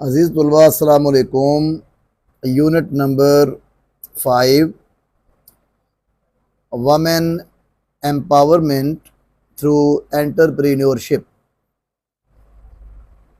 عزیز طلباء السلام علیکم۔ Unit number 5 women empowerment through entrepreneurship,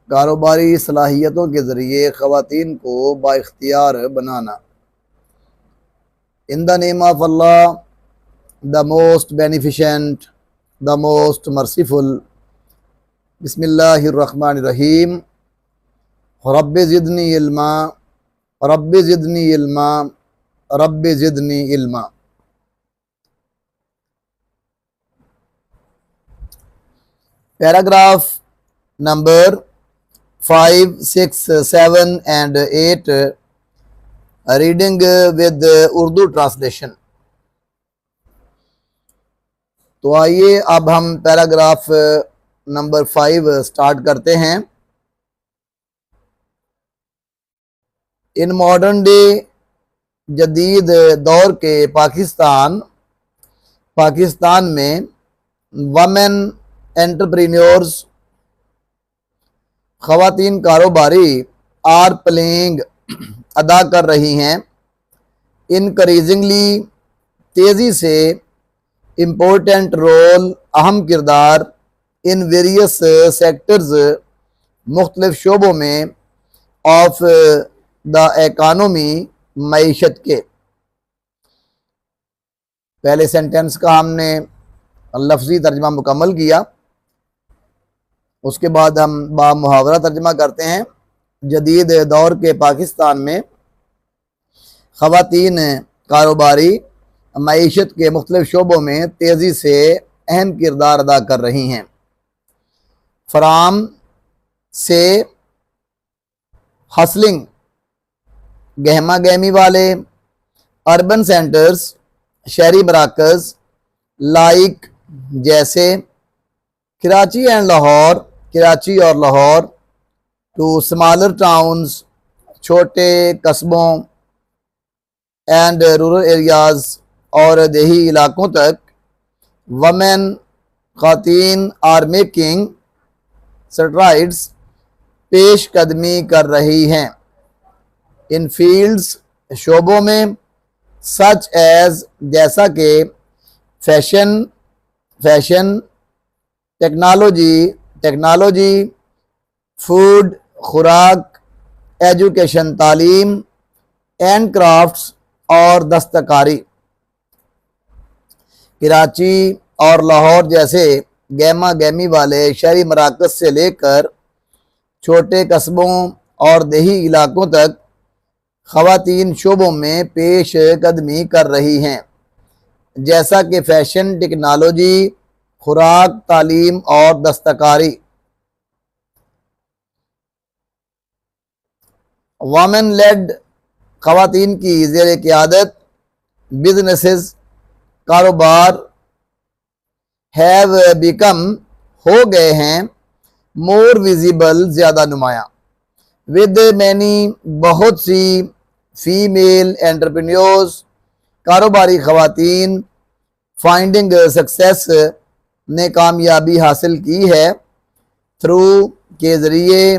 کاروباری صلاحیتوں کے ذریعے خواتین کو بااختیار بنانا۔ In the name of Allah, the most beneficent, the most merciful. بسم اللہ الرحمن الرحیم۔ رب زدنی علما، رب زدنی علما، رب زدنی علما۔ Paragraph number 5, 6, 7 and 8 reading with Urdu translation. تو آئیے اب ہم پیراگراف نمبر 5 سٹارٹ کرتے ہیں۔ ان ماڈرن ڈے، جدید دور کے پاکستان میں وومن انٹرپرینیورز، خواتین کاروباری آر پلینگ ادا کر رہی ہیں انکریزنگلی تیزی سے امپورٹنٹ رول، اہم کردار ان ویریس سیکٹرز، مختلف شعبوں میں آف دا اکانومی، معیشت کے۔ پہلے سینٹنس کا ہم نے لفظی ترجمہ مکمل کیا، اس کے بعد ہم با محاورہ ترجمہ کرتے ہیں۔ جدید دور کے پاکستان میں خواتین کاروباری معیشت کے مختلف شعبوں میں تیزی سے اہم کردار ادا کر رہی ہیں۔ فرام سے ہسلنگ، گہما گہمی والے، اربن سینٹرز، شہری مراکز، لائک جیسے کراچی اینڈ لاہور، کراچی اور لاہور، ٹو اسمالر ٹاؤنز، چھوٹے قصبوں، اینڈ رورل ایریاز اور دیہی علاقوں تک، وومن خواتین آر میکنگ سٹرائڈس، پیش قدمی کر رہی ہیں ان فیلڈز، شعبوں میں، سچ ایز جیسا کہ فیشن، ٹیکنالوجی، فوڈ خوراک، ایجوکیشن تعلیم، اینڈ کرافٹس اور دستکاری۔ کراچی اور لاہور جیسے گہما گہمی والے شہری مراکز سے لے کر چھوٹے قصبوں اور دیہی علاقوں تک خواتین شعبوں میں پیش قدمی کر رہی ہیں، جیسا کہ فیشن، ٹیکنالوجی، خوراک، تعلیم اور دستکاری۔ وومن لیڈ، خواتین کی زیر قیادت بزنسز، کاروبار، ہیو بیکم، ہو گئے ہیں، مور ویزیبل، زیادہ نمایاں، ود مینی، بہت سی، فیمیل انٹرپرینیورز، کاروباری خواتین، فائنڈنگ سکسیس، نے کامیابی حاصل کی ہے، تھرو، کے ذریعے،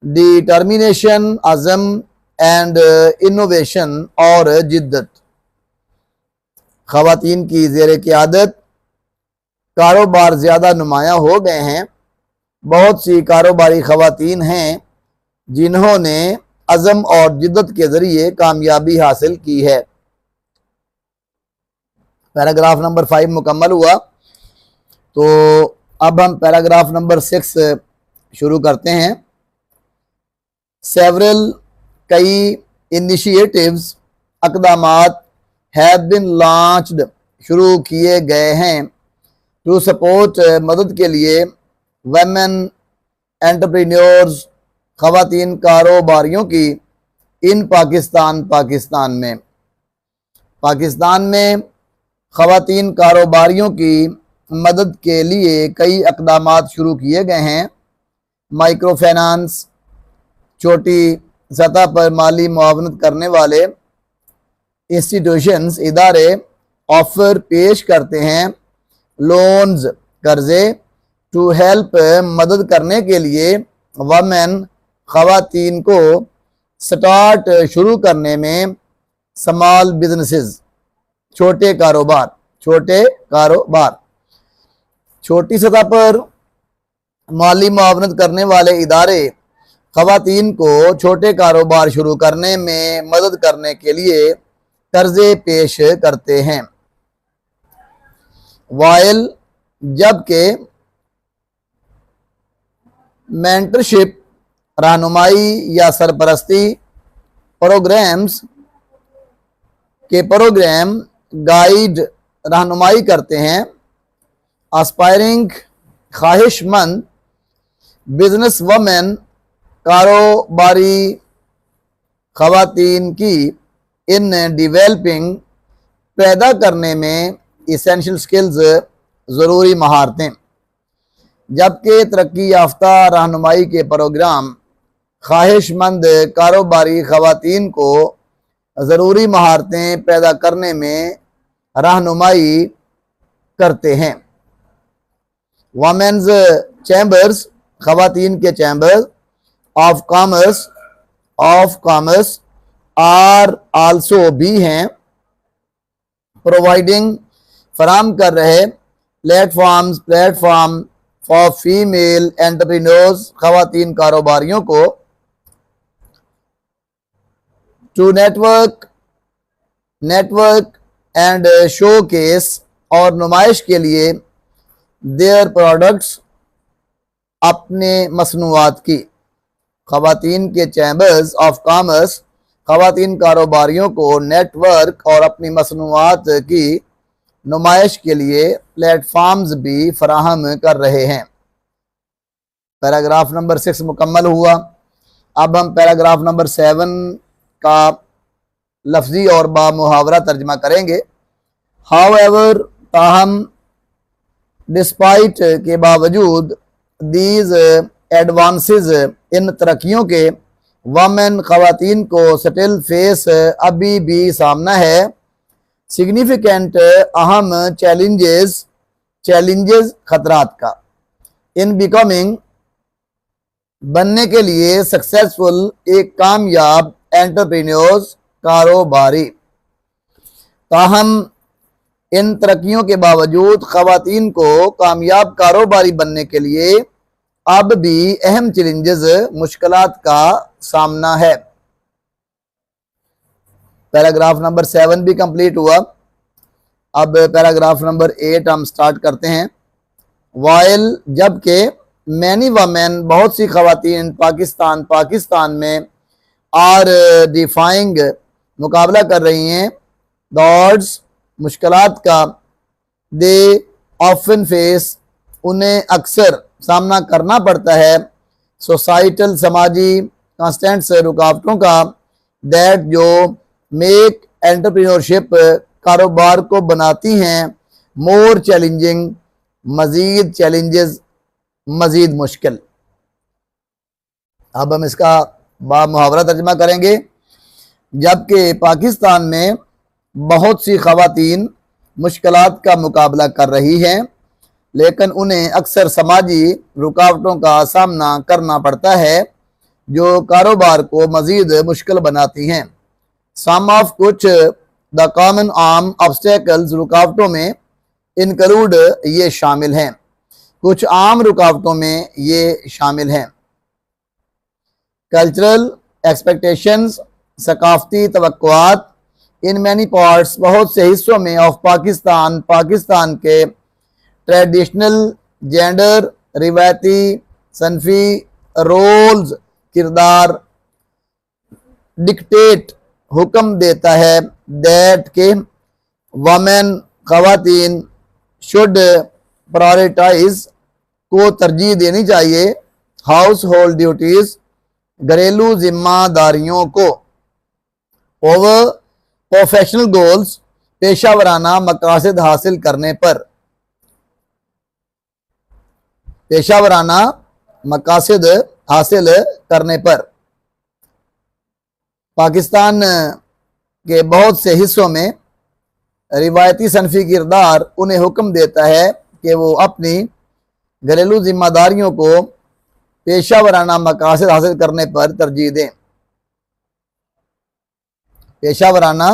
ڈیٹرمینیشن، عزم، اینڈ انوویشن، اور جدت۔ خواتین کی زیر قیادت کاروبار زیادہ نمایاں ہو گئے ہیں، بہت سی کاروباری خواتین ہیں جنہوں نے عزم اور جدت کے ذریعے کامیابی حاصل کی ہے۔ پیراگراف نمبر 5 مکمل ہوا، تو اب ہم پیراگراف نمبر 6 شروع کرتے ہیں۔ سیورل، کئی، انیشیٹیوز، اقدامات، have been launched، شروع کیے گئے ہیں، ٹو سپورٹ، مدد کے لیے، ویمن انٹرپرینیورز، خواتین کاروباریوں کی، ان پاکستان میں خواتین کاروباریوں کی مدد کے لیے کئی اقدامات شروع کیے گئے ہیں۔ مائکرو فائنانس، چھوٹی سطح پر مالی معاونت کرنے والے انسٹیٹیوشنز، ادارے، آفر، پیش کرتے ہیں، لونز، قرضے، ٹو ہیلپ، مدد کرنے کے لیے، وومن، خواتین کو سٹارٹ شروع کرنے میں اسمال بزنسز چھوٹے کاروبار چھوٹی سطح پر مالی معاونت کرنے والے ادارے خواتین کو چھوٹے کاروبار شروع کرنے میں مدد کرنے کے لیے قرضے پیش کرتے ہیں، وائل جبکہ مینٹرشپ رہنمائی یا سرپرستی پروگرام گائیڈ رہنمائی کرتے ہیں، اسپائرنگ خواہش مند بزنس وومن کاروباری خواتین کی ان ڈیولپنگ پیدا کرنے میں ایسینشل سکلز ضروری مہارتیں، جبکہ ترقی یافتہ رہنمائی کے پروگرام خواہش مند کاروباری خواتین کو ضروری مہارتیں پیدا کرنے میں رہنمائی کرتے ہیں۔ وومنز چیمبرز خواتین کے chambers of commerce are also بھی ہیں، پرووائڈنگ فراہم کر رہے platform for female entrepreneurs خواتین کاروباریوں کو to network and showcase اور نمائش کے لیے دیئر پروڈکٹس اپنے مصنوعات کی۔ خواتین کے چیمبرز آف کامرس خواتین کاروباریوں کو نیٹ ورک اور اپنی مصنوعات کی نمائش کے لیے پلیٹ فارمز بھی فراہم کر رہے ہیں۔ پیراگراف نمبر 6 مکمل ہوا۔ اب ہم پیراگراف نمبر 7 کا لفظی اور با محاورہ ترجمہ کریں گے۔ However تاہم ڈسپائٹ کے باوجود دیز ایڈوانسز ان ترقیوں کے وومن خواتین کو سٹل فیس ابھی بھی سامنا ہے سگنیفیکنٹ اہم چیلنجز خطرات کا ان بیکمنگ بننے کے لیے سکسیسفل ایک کامیاب انٹرپرینیورز کاروباری۔ تاہم ان ترقیوں کے باوجود خواتین کو کامیاب کاروباری بننے کے لیے اب بھی اہم چیلنجز مشکلات کا سامنا ہے۔ پیراگراف نمبر 7 بھی کمپلیٹ ہوا۔ اب پیراگراف نمبر 8 ہم سٹارٹ کرتے ہیں۔ وائل جبکہ مینی وومن بہت سی خواتین پاکستان میں آر ڈیفائنگ مقابلہ کر رہی ہیں دارڈز مشکلات کا دے آفن فیس انہیں اکثر سامنا کرنا پڑتا ہے سوسائٹل سماجی کانسٹنٹس رکاوٹوں کا دیٹ جو میک انٹرپرینورشپ کاروبار کو بناتی ہیں مور چیلنجنگ مزید مشکل۔ اب ہم اس کا با محاورہ ترجمہ کریں گے۔ جبکہ پاکستان میں بہت سی خواتین مشکلات کا مقابلہ کر رہی ہیں لیکن انہیں اکثر سماجی رکاوٹوں کا سامنا کرنا پڑتا ہے جو کاروبار کو مزید مشکل بناتی ہیں۔ سم آف کچھ دا کامن عام آبسٹیکلز رکاوٹوں میں انکلوڈ یہ شامل ہیں، کچھ عام رکاوٹوں میں یہ شامل ہیں کلچرل ایکسپیکٹیشنز ثقافتی توقعات ان مینی پارٹس بہت سے حصوں میں آف پاکستان کے ٹریڈیشنل جینڈر روایتی صنفی رولز کردار ڈکٹیٹ حکم دیتا ہے دیٹ کہ وومن خواتین شوڈ پرائورٹائز کو ترجیح دینی چاہیے ہاؤس ہولڈ ڈیوٹیز گھریلو ذمہ داریوں کو اوور پروفیشنل گولز پیشہ ورانہ مقاصد حاصل کرنے پر پاکستان کے بہت سے حصوں میں روایتی صنفی کردار انہیں حکم دیتا ہے کہ وہ اپنی گھریلو ذمہ داریوں کو پیشہ ورانہ مقاصد حاصل کرنے پر ترجیح دیں، پیشہ ورانہ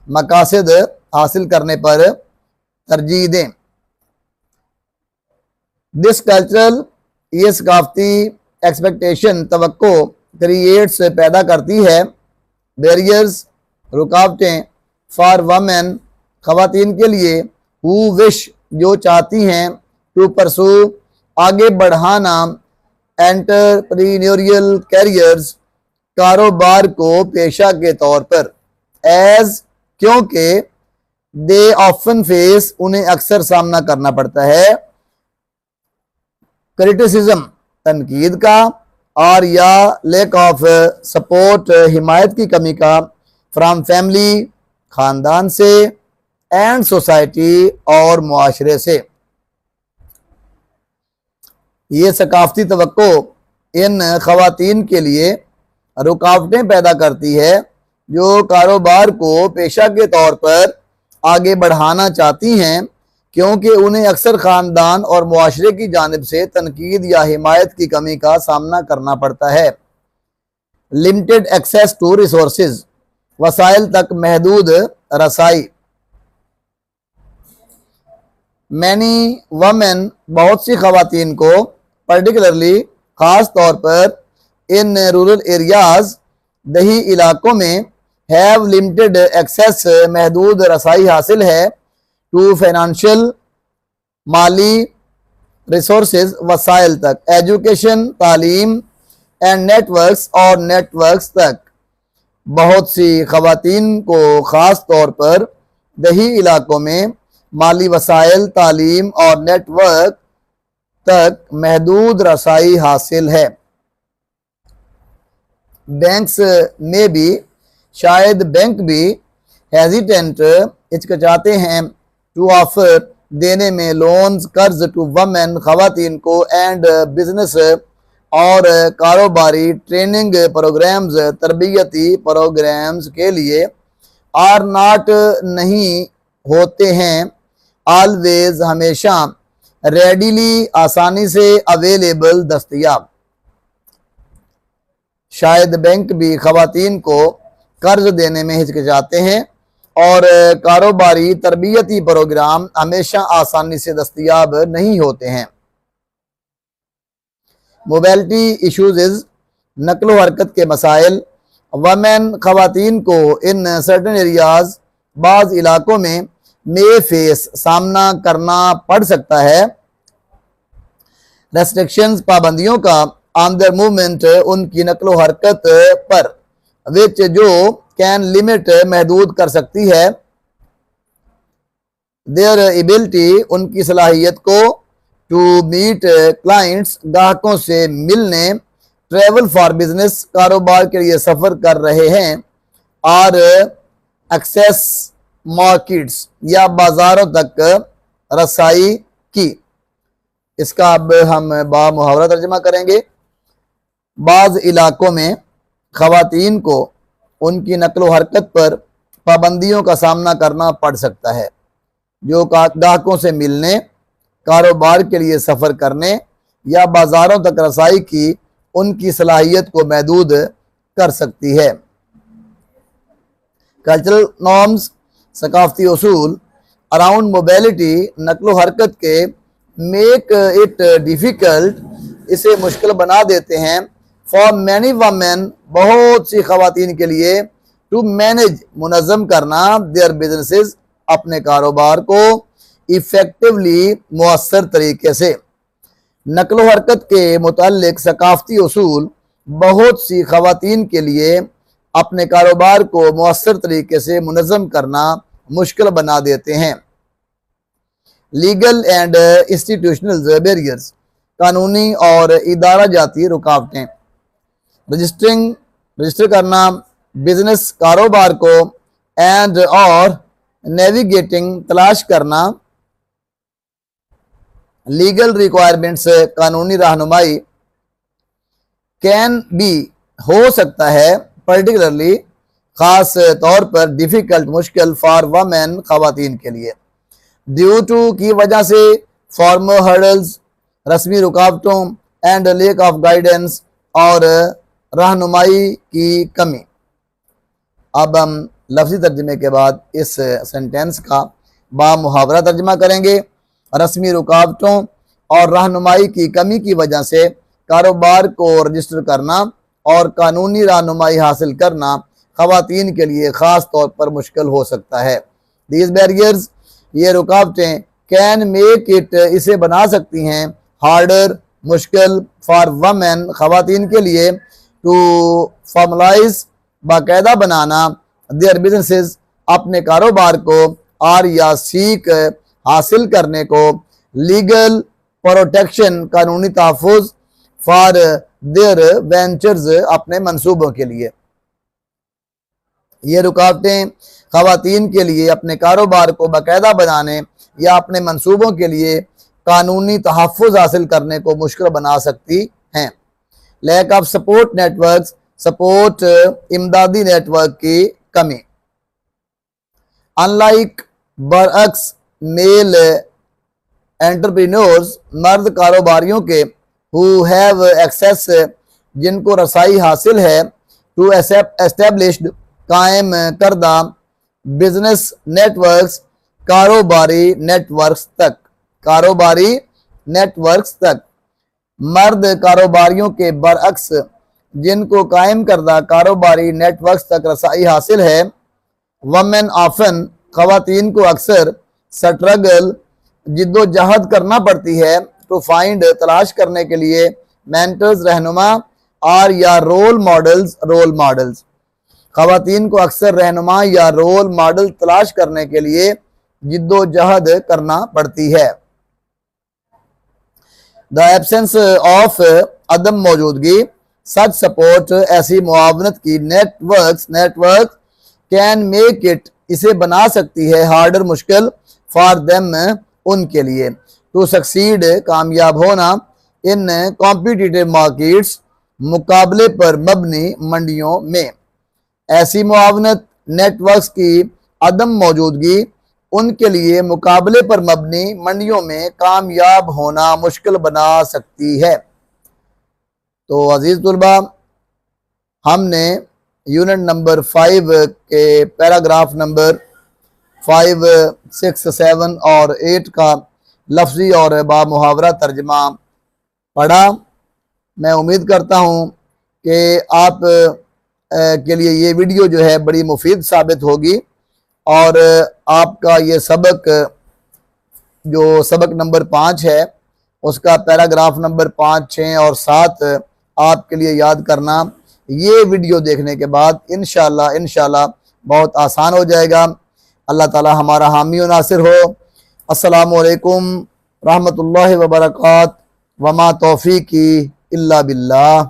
مقاصد حاصل کرنے پر ترجیح دیں۔ دس کلچرل، یہ ثقافتی ایکسپیکٹیشن توقع کریٹس پیدا کرتی ہے، بیریئرز رکاوٹیں، فار ویمن خواتین کے لیے، ہو وش جو چاہتی ہیں، ٹو پرسو آگے بڑھانا، انٹرپرینیوریل کیریئرز کاروبار کو پیشہ کے طور پر، ایز کیونکہ دے آفن فیس انہیں اکثر سامنا کرنا پڑتا ہے، کریٹیسزم تنقید کا، اور یا لیک آف سپورٹ حمایت کی کمی کا، فرام فیملی خاندان سے، اینڈ سوسائٹی اور معاشرے سے۔ یہ ثقافتی توقع ان خواتین کے لیے رکاوٹیں پیدا کرتی ہے جو کاروبار کو پیشہ کے طور پر آگے بڑھانا چاہتی ہیں، کیونکہ انہیں اکثر خاندان اور معاشرے کی جانب سے تنقید یا حمایت کی کمی کا سامنا کرنا پڑتا ہے۔ لمیٹڈ ایکسیس ٹو ریسورسز، وسائل تک محدود رسائی۔ مینی ویمن، بہت سی خواتین کو، پرٹیکولرلی خاص طور پر ان رورل ایریاز دیہی علاقوں میں، ہیو لمیٹڈ ایکسیس محدود رسائی حاصل ہے، ٹو فائنانشل مالی ریسورسز وسائل تک، ایجوکیشن تعلیم، اینڈ نیٹ ورکس اور نیٹ ورکس تک۔ بہت سی خواتین کو خاص طور پر دیہی علاقوں میں مالی وسائل، تعلیم اور نیٹ ورک تک محدود رسائی حاصل ہے۔ بینکس میں بھی، شاید بینک بھی، ہیزیٹنٹ ہچکچاتے ہیں، ٹو آفر دینے میں، لونز قرض ٹو ویمن خواتین کو، اینڈ بزنس اور کاروباری ٹریننگ پروگرامز تربیتی پروگرامز کے لیے، آر ناٹ نہیں ہوتے ہیں، آلویز ہمیشہ، ریڈیلی آسانی سے، اویلیبل دستیاب۔ شاید بینک بھی خواتین کو قرض دینے میں ہچکچاتے ہیں اور کاروباری تربیتی پروگرام ہمیشہ آسانی سے دستیاب نہیں ہوتے ہیں۔ موبیلٹی ایشوز، نقل و حرکت کے مسائل، ویمن خواتین کو ان سرٹن ایریاز بعض علاقوں میں میں فیس سامنا کرنا پڑ سکتا ہے، ریسٹرکشنز پابندیوں کا، آن دیئر موومنٹ ان کی نقل و حرکت پر، وچ جو کین لمٹ محدود کر سکتی ہے، دیئر ایبلٹی ان کی صلاحیت کو، ٹو میٹ کلائنٹس گاہکوں سے ملنے، ٹریول فار بزنس کاروبار کے لیے سفر کر رہے ہیں، اور ایکسیس مارکیٹس یا بازاروں تک رسائی کی۔ اس کا اب ہم با محاورہ ترجمہ کریں گے۔ بعض علاقوں میں خواتین کو ان کی نقل و حرکت پر پابندیوں کا سامنا کرنا پڑ سکتا ہے، جو گاہکوں سے ملنے، کاروبار کے لیے سفر کرنے یا بازاروں تک رسائی کی ان کی صلاحیت کو محدود کر سکتی ہے۔ کلچرل نارمز، ثقافتی اصول، اراؤنڈ موبیلٹی نقل و حرکت کے، میک اٹ ڈیفیکلٹ اسے مشکل بنا دیتے ہیں، فار مینی ویمن بہت سی خواتین کے لیے، ٹو مینج منظم کرنا، دیئر بزنسز اپنے کاروبار کو، ایفیکٹولی مؤثر طریقے سے۔ نقل و حرکت کے متعلق ثقافتی اصول بہت سی خواتین کے لیے اپنے کاروبار کو مؤثر طریقے سے منظم کرنا مشکل بنا دیتے ہیں۔ لیگل اینڈ انسٹیٹیوشنل بیریئرز، قانونی اور ادارہ جاتی رکاوٹیں، رجسٹر کرنا بزنس کاروبار کو، اینڈ اور نیویگیٹنگ تلاش کرنا، لیگل ریکوائرمنٹس قانونی رہنمائی، کین بی ہو سکتا ہے، پرٹیکولرلی خاص طور پر، ڈیفیکلٹ مشکل، فار ویمن خواتین کے لیے، ڈیو ٹو کی وجہ سے، فارمل ہرڈلز رسمی رکاوٹوں، اینڈ لیک آف گائیڈنس اور رہنمائی کی کمی۔ اب ہم لفظی ترجمے کے بعد اس سینٹینس کا با محاورہ ترجمہ کریں گے۔ رسمی رکاوٹوں اور رہنمائی کی کمی کی وجہ سے کاروبار کو رجسٹر کرنا اور قانونی رہنمائی حاصل کرنا خواتین کے لیے خاص طور پر مشکل ہو سکتا ہے۔ These barriers، یہ رکاوٹیں، can make it، اسے بنا سکتی ہیں، harder، مشکل، for women، خواتین کے لیے، to formalize، باقاعدہ بنانا، their businesses، اپنے کاروبار کو، or یا seek، حاصل کرنے کو، legal protection، قانونی تحفظ، for their ventures، اپنے منصوبوں کے لیے۔ یہ رکاوٹیں خواتین کے لیے اپنے کاروبار کو باقاعدہ بنانے یا اپنے منصوبوں کے لیے قانونی تحفظ حاصل کرنے کو مشکل بنا سکتی ہیں۔ Lack of support networks, support امدادی نیٹ ورک کی کمی۔ ان لائک، برعکس، میل انٹرپرینورز، مرد کاروباریوں کے، who have access، جن کو رسائی حاصل ہے، to established، قائم کردہ، بزنس نیٹ ورکس، کاروباری نیٹ ورکس تک، کاروباری نیٹ ورکس تک، مرد کاروباریوں کے برعکس جن کو قائم کردہ کاروباری نیٹ ورکس تک رسائی حاصل ہے۔ women often، خواتین کو اکثر، struggle، جد و جہد کرنا پڑتی ہے، to find، تلاش کرنے کے لیے، mentors، رہنما، اور یا رول ماڈلز، خواتین کو اکثر رہنما یا رول ماڈل تلاش کرنے کے لیے جد و جہد کرنا پڑتی ہے۔ The absence of، عدم موجودگی، such support، ایسی معاونت کی، network can make it، اسے بنا سکتی ہے، harder، مشکل، for them، ان کے لیے، to succeed، کامیاب ہونا، in competitive markets، مقابلے پر مبنی منڈیوں میں۔ ایسی معاونت، نیٹ ورکس کی عدم موجودگی، ان کے لیے مقابلے پر مبنی منڈیوں میں کامیاب ہونا مشکل بنا سکتی ہے۔ تو عزیز طلبہ، ہم نے یونٹ نمبر 5 کے پیراگراف نمبر 5، 6، 7 اور 8 کا لفظی اور با محاورہ ترجمہ پڑھا۔ میں امید کرتا ہوں کہ آپ کے لیے یہ ویڈیو جو ہے بڑی مفید ثابت ہوگی، اور آپ کا یہ سبق جو سبق نمبر 5 ہے اس کا پیراگراف نمبر 5، 6 اور 7 آپ کے لیے یاد کرنا یہ ویڈیو دیکھنے کے بعد انشاءاللہ بہت آسان ہو جائے گا۔ اللہ تعالی ہمارا حامی و ناصر ہو۔ السلام علیکم رحمۃ اللہ وبرکاتہ، وما توفیقی الا باللہ۔